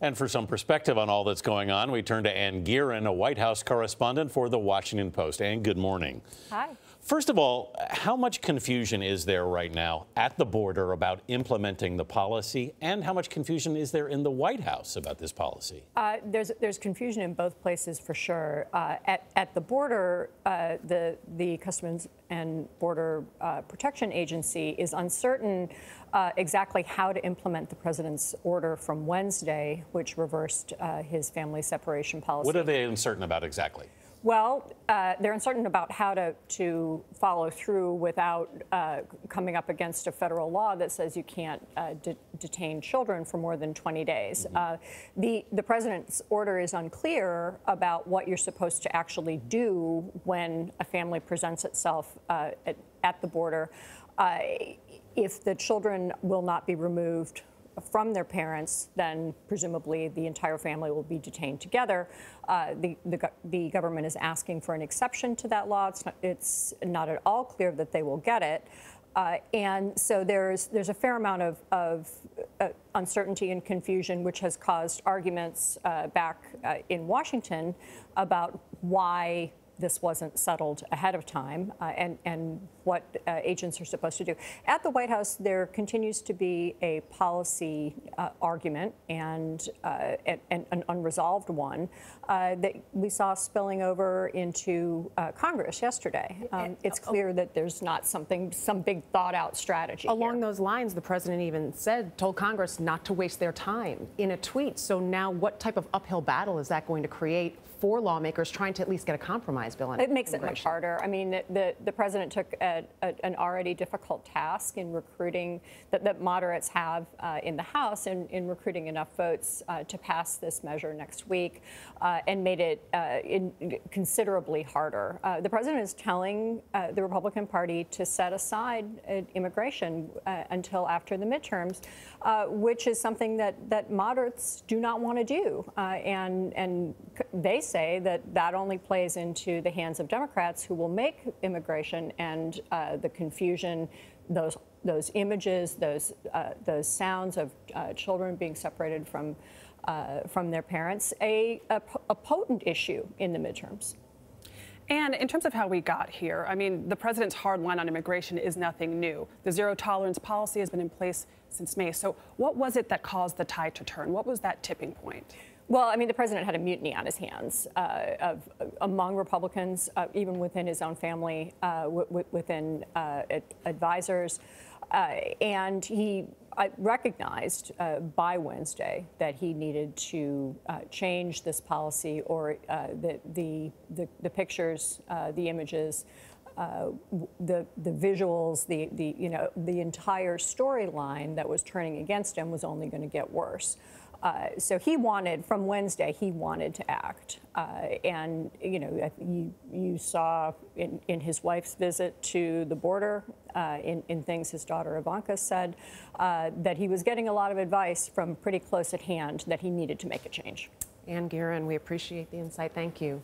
And for some perspective on all that's going on, we turn to Gearan, a White House correspondent for The Washington Post. Ann, good morning. Hi. First of all, how much confusion is there right now at the border about implementing the policy, and how much confusion is there in the White House about this policy? There's confusion in both places for sure. At the border, the Customs and Border Protection Agency is uncertain exactly how to implement the president's order from Wednesday, which reversed his family separation policy. What are they uncertain about exactly? Well, they're uncertain about how to follow through without coming up against a federal law that says you can't detain children for more than 20 days. Mm-hmm. The president's order is unclear about what you're supposed to actually do when a family presents itself at the border. If the children will not be removed from their parents, then presumably the entire family will be detained together. The government is asking for an exception to that law. It's not at all clear that they will get it. And so there's a fair amount of uncertainty and confusion, which has caused arguments back in Washington about why this wasn't settled ahead of time and what agents are supposed to do. At the White House, there continues to be a policy argument and an unresolved one that we saw spilling over into Congress yesterday. It's clear that there's not some big thought-out strategy Along those lines, the president even told Congress not to waste their time in a tweet. So now what type of uphill battle is that going to create for lawmakers trying to at least get a compromise bill on it? Makes it much harder. I mean, the president took an already difficult task in recruiting that moderates have in the House in recruiting enough votes to pass this measure next week and made it considerably harder. The president is telling the Republican Party to set aside immigration until after the midterms, which is something that moderates do not want to do. And they say that only plays into the hands of Democrats, who will make immigration and the confusion, those images, those sounds of children being separated from their parents, a potent issue in the midterms. And in terms of how we got here, I mean, the president's hard line on immigration is nothing new. The zero-tolerance policy has been in place since May. So what was it that caused the tide to turn? What was that tipping point? Well, I mean, the president had a mutiny on his hands among Republicans, even within his own family, within advisors. And he recognized by Wednesday that he needed to change this policy, or the pictures, the images, the visuals, the entire storyline that was turning against him was only going to get worse. So he wanted, from Wednesday, he wanted to act. And, you saw in his wife's visit to the border, in things his daughter Ivanka said, that he was getting a lot of advice from pretty close at hand that he needed to make a change. Ann Gearan, we appreciate the insight. Thank you.